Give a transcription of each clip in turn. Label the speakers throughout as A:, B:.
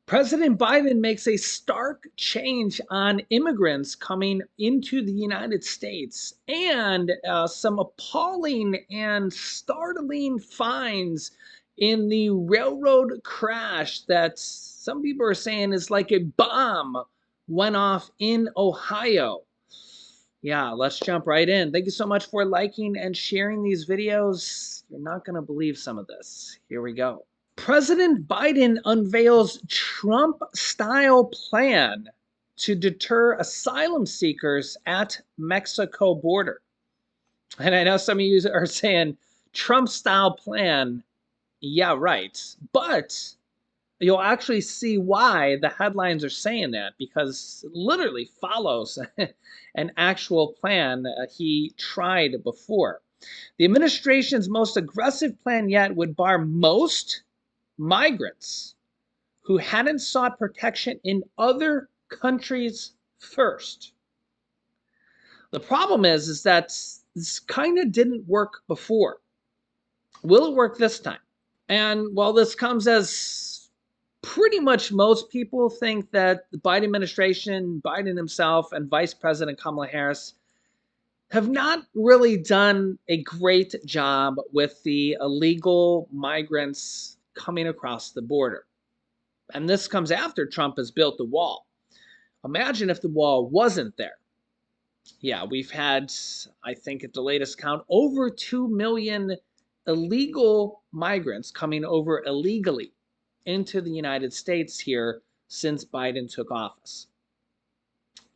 A: President Biden makes a stark change on immigrants coming into the United States and some appalling and startling finds in the railroad crash that some people are saying is like a bomb went off in Ohio. Yeah, let's jump right in. Thank you so much for liking and sharing these videos. You're not going to believe some of this. Here we go. President Biden unveils Trump-style plan to deter asylum seekers at Mexico border. And I know some of you are saying Trump-style plan, yeah, right. But you'll actually see why the headlines are saying that, because it literally follows an actual plan he tried before. The administration's most aggressive plan yet would bar most migrants who hadn't sought protection in other countries first. The problem is that this kind of didn't work before. Will it work this time? And while this comes as pretty much most people think that the Biden administration, Biden himself, and Vice President Kamala Harris have not really done a great job with the illegal migrants coming across the border. And this comes after Trump has built the wall. Imagine if the wall wasn't there. Yeah, we've had, I think at the latest count, over 2 million illegal migrants coming over illegally into the United States here since Biden took office.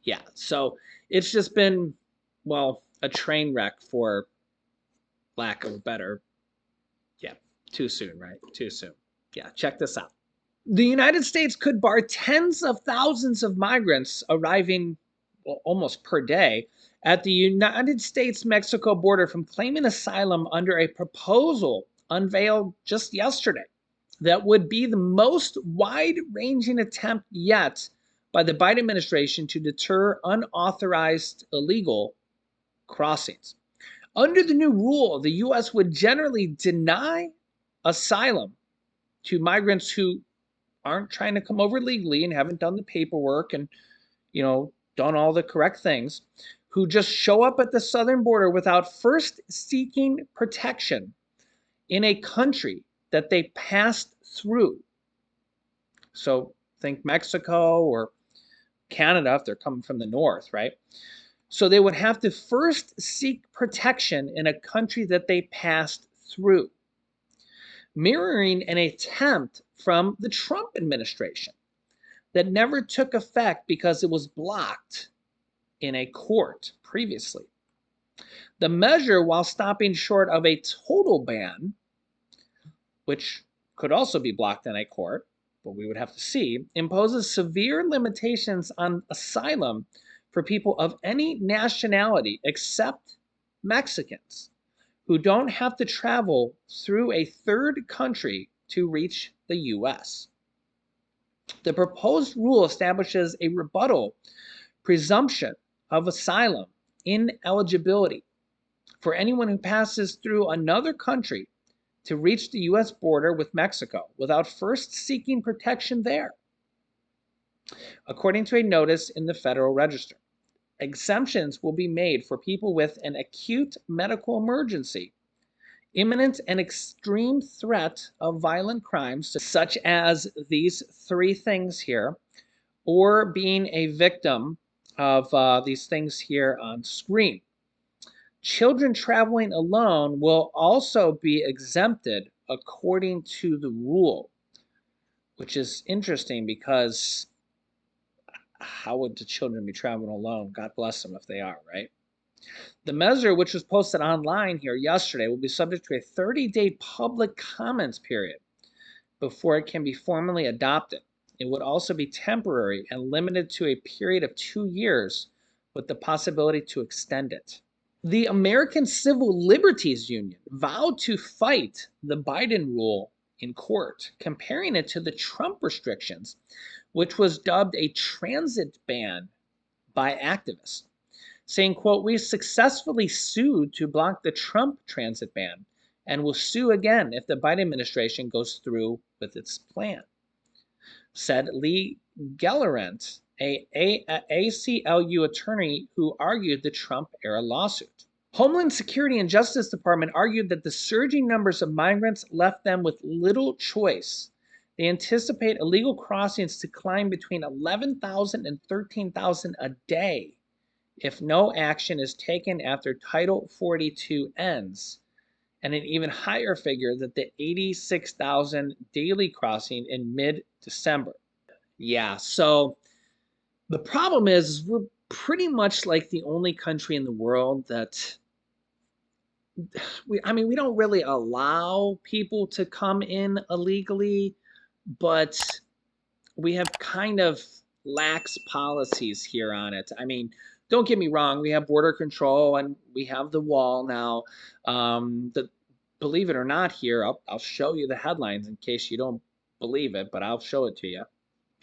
A: Yeah, so it's just been, well, a train wreck for lack of a better, yeah, too soon, right? Too soon. Yeah, check this out. The United States could bar tens of thousands of migrants arriving almost per day at the United States-Mexico border from claiming asylum under a proposal unveiled just yesterday that would be the most wide-ranging attempt yet by the Biden administration to deter unauthorized illegal crossings. Under the new rule, the U.S. would generally deny asylum to migrants who aren't trying to come over legally and haven't done the paperwork and, done all the correct things, who just show up at the southern border without first seeking protection in a country that they passed through. So think Mexico or Canada if they're coming from the north, right? So they would have to first seek protection in a country that they passed through, mirroring an attempt from the Trump administration that never took effect because it was blocked in a court previously. The measure, while stopping short of a total ban, which could also be blocked in a court, but we would have to see, imposes severe limitations on asylum for people of any nationality except Mexicans, who don't have to travel through a third country to reach the U.S. The proposed rule establishes a rebuttal presumption of asylum ineligibility for anyone who passes through another country to reach the U.S. border with Mexico without first seeking protection there. According to a notice in the Federal Register, exemptions will be made for people with an acute medical emergency, imminent and extreme threat of violent crimes, such as these three things here, or being a victim of these things here on screen. Children traveling alone will also be exempted according to the rule, which is interesting because how would the children be traveling alone? God bless them if they are, right? The measure, which was posted online here yesterday, will be subject to a 30-day public comments period before it can be formally adopted. It would also be temporary and limited to a period of 2 years with the possibility to extend it. The American Civil Liberties Union vowed to fight the Biden rule in court, comparing it to the Trump restrictions, which was dubbed a transit ban by activists, saying, quote, "We successfully sued to block the Trump transit ban and will sue again if the Biden administration goes through with its plan." said Lee Gellerant, a ACLU attorney who argued the Trump-era lawsuit. Homeland Security and Justice Department argued that the surging numbers of migrants left them with little choice. They anticipate illegal crossings to climb between 11,000 and 13,000 a day if no action is taken after Title 42 ends, and an even higher figure that the 86,000 daily crossing in mid-December. Yeah, so the problem is we're pretty much like the only country in the world that we don't really allow people to come in illegally, but we have kind of lax policies here on it. I mean, don't get me wrong, we have border control and we have the wall now. Believe it or not, here, I'll show you the headlines in case you don't believe it, but I'll show it to you.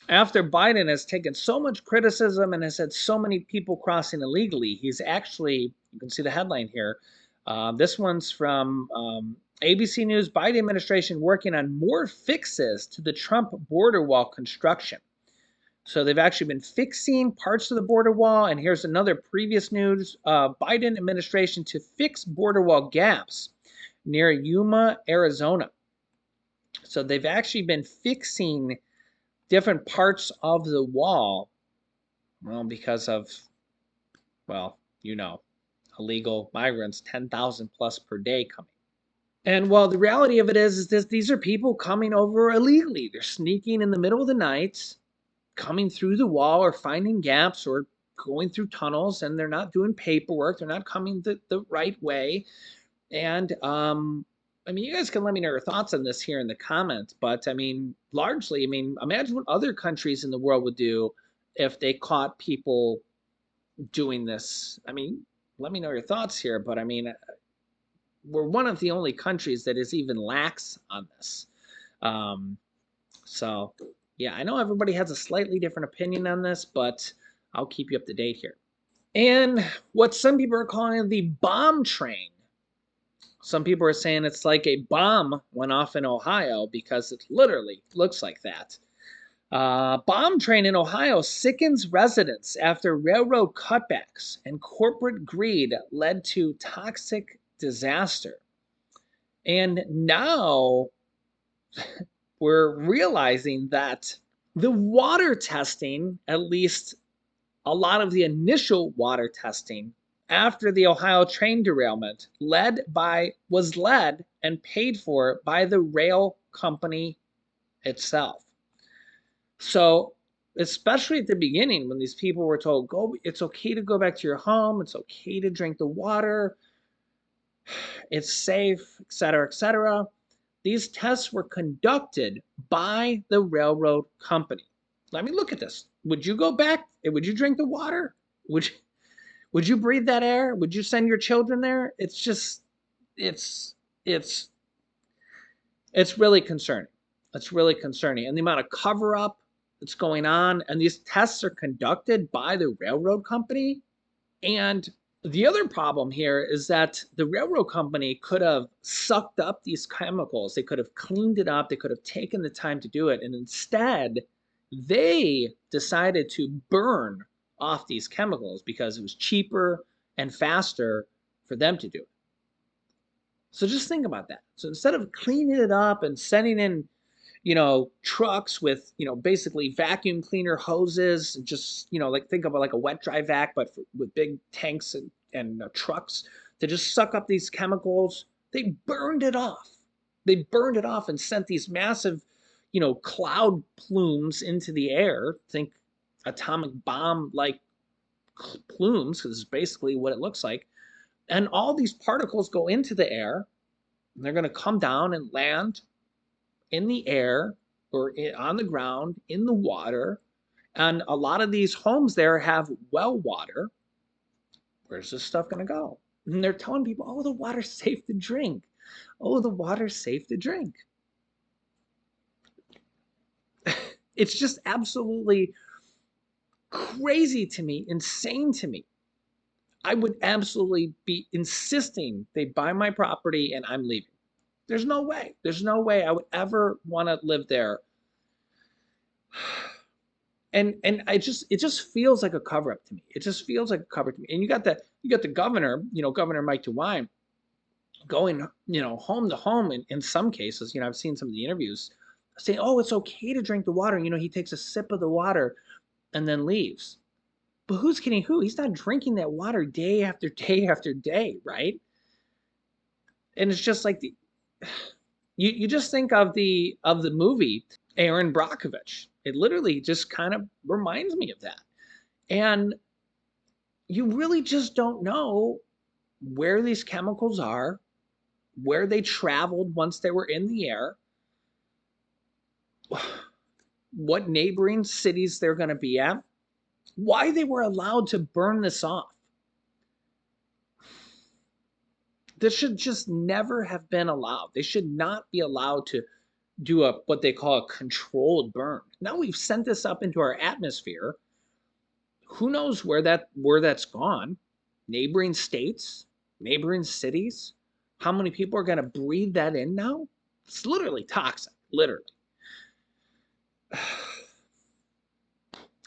A: After Biden has taken so much criticism and has had so many people crossing illegally, he's actually, you can see the headline here. This one's from ABC News. Biden administration working on more fixes to the Trump border wall construction. So they've actually been fixing parts of the border wall. And here's another previous news. Biden administration to fix border wall gaps near Yuma, Arizona. So they've actually been fixing different parts of the wall, well, because of, well, illegal migrants, 10,000 plus per day coming. And well, the reality of it is that these are people coming over illegally. They're sneaking in the middle of the night, coming through the wall or finding gaps or going through tunnels, and they're not doing paperwork. They're not coming the right way. And I mean, you guys can let me know your thoughts on this here in the comments, but I mean, largely, imagine what other countries in the world would do if they caught people doing this. I mean, let me know your thoughts here, but I mean, we're one of the only countries that is even lax on this. So, yeah, I know everybody has a slightly different opinion on this, but I'll keep you up to date here. And what some people are calling the bomb train. Some people are saying it's like a bomb went off in Ohio because it literally looks like that. Bomb train in Ohio sickens residents after railroad cutbacks and corporate greed led to toxic disaster. And now we're realizing that the water testing, at least a lot of the initial water testing after the Ohio train derailment, was led and paid for by the rail company itself. So, especially at the beginning, when these people were told, it's okay to go back to your home, it's okay to drink the water, it's safe, etc., these tests were conducted by the railroad company. Let me look at this. Would you go back? Would you drink the water? Would you breathe that air? Would you send your children there? It's just, it's really concerning. It's really concerning. And the amount of cover up that's going on, and these tests are conducted by the railroad company. And the other problem here is that the railroad company could have sucked up these chemicals. They could have cleaned it up. They could have taken the time to do it. And instead, they decided to burn off these chemicals because it was cheaper and faster for them to do it. So just think about that. So instead of cleaning it up and sending in, trucks with, basically vacuum cleaner hoses, and just, like think of it like a wet dry vac, but with big tanks and trucks to just suck up these chemicals, they burned it off. They burned it off and sent these massive, cloud plumes into the air. Think atomic bomb-like plumes, because it's basically what it looks like. And all these particles go into the air, and they're going to come down and land in the air or on the ground, in the water. And a lot of these homes there have well water. Where's this stuff going to go? And they're telling people, oh, the water's safe to drink. Oh, the water's safe to drink. It's just absolutely crazy to me, insane to me. I would absolutely be insisting they buy my property and I'm leaving. There's no way. There's no way I would ever want to live there And it just feels like a cover up to me. It just feels like a cover to me. And you got the governor, Governor Mike DeWine, going, home to home in some cases. I've seen some of the interviews saying, "Oh, it's okay to drink the water." He takes a sip of the water and then leaves. But who's kidding who? He's not drinking that water day after day after day, right? And it's just like you just think of the movie Aaron Brockovich. It literally just kind of reminds me of that. And you really just don't know where these chemicals are, where they traveled once they were in the air, what neighboring cities they're going to be at, why they were allowed to burn this off. This should just never have been allowed. They should not be allowed to do what they call a controlled burn. Now we've sent this up into our atmosphere. Who knows where that's gone? Neighboring states, neighboring cities. How many people are going to breathe that in now? It's literally toxic, literally.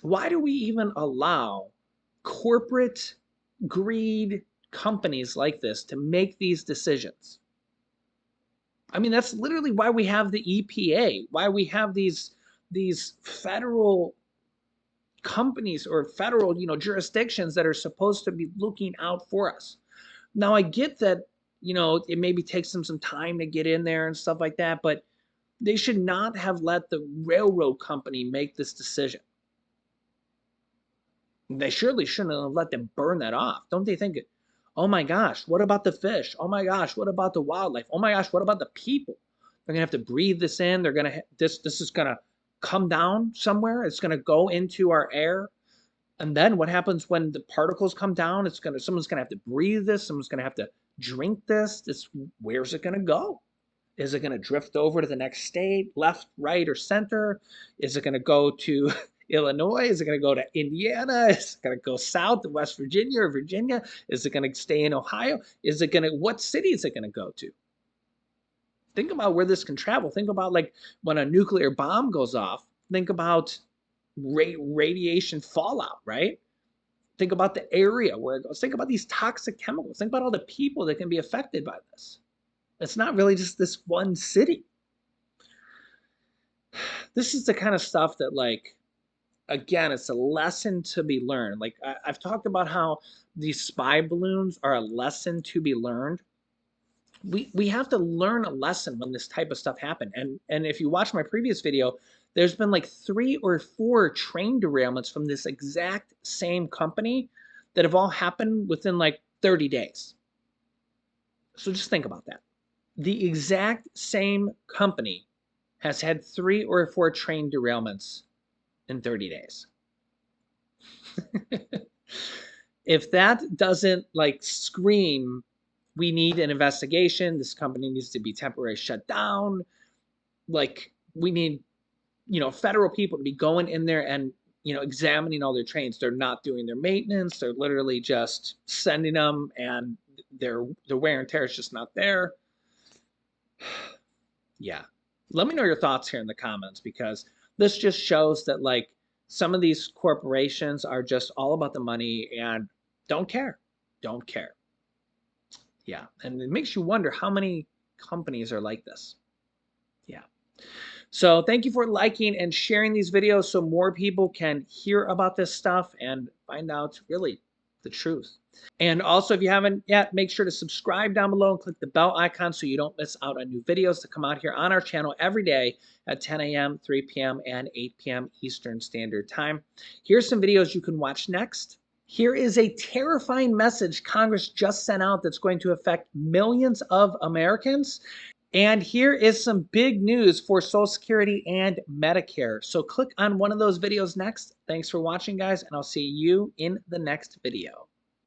A: Why do we even allow corporate greed companies like this to make these decisions? I mean, that's literally why we have the EPA, why we have these federal companies or federal, jurisdictions that are supposed to be looking out for us. Now, I get that, it maybe takes them some time to get in there and stuff like that, but they should not have let the railroad company make this decision. They surely shouldn't have let them burn that off. Don't they think, oh my gosh, what about the fish? Oh my gosh, what about the wildlife? Oh my gosh, what about the people? They're gonna have to breathe this in. They're gonna this is gonna come down somewhere. It's gonna go into our air. And then what happens when the particles come down? Someone's gonna have to breathe this. Someone's gonna have to drink this. Where's it gonna go? Is it going to drift over to the next state, left, right, or center? Is it going to go to Illinois? Is it going to go to Indiana? Is it going to go south to West Virginia or Virginia? Is it going to stay in Ohio? What city is it going to go to? Think about where this can travel. Think about like when a nuclear bomb goes off. Think about radiation fallout, right? Think about the area where it goes. Think about these toxic chemicals. Think about all the people that can be affected by this. It's not really just this one city. This is the kind of stuff that, like, again, it's a lesson to be learned. Like, I've talked about how these spy balloons are a lesson to be learned. We have to learn a lesson when this type of stuff happens. And if you watch my previous video, there's been like 3 or 4 train derailments from this exact same company that have all happened within like 30 days. So just think about that. The exact same company has had 3 or 4 train derailments in 30 days. If that doesn't like scream, we need an investigation, this company needs to be temporarily shut down, like we need, federal people to be going in there and, examining all their trains. They're not doing their maintenance. They're literally just sending them and their wear and tear is just not there. Yeah. Let me know your thoughts here in the comments, because this just shows that like some of these corporations are just all about the money and don't care. Don't care. Yeah. And it makes you wonder how many companies are like this. Yeah. So thank you for liking and sharing these videos so more people can hear about this stuff and find out really the truth. And also, if you haven't yet, make sure to subscribe down below and click the bell icon so you don't miss out on new videos that come out here on our channel every day at 10 a.m., 3 p.m., and 8 p.m. Eastern Standard Time. Here's some videos you can watch next. Here is a terrifying message Congress just sent out that's going to affect millions of Americans. And here is some big news for Social Security and Medicare. So click on one of those videos next. Thanks for watching, guys, and I'll see you in the next video.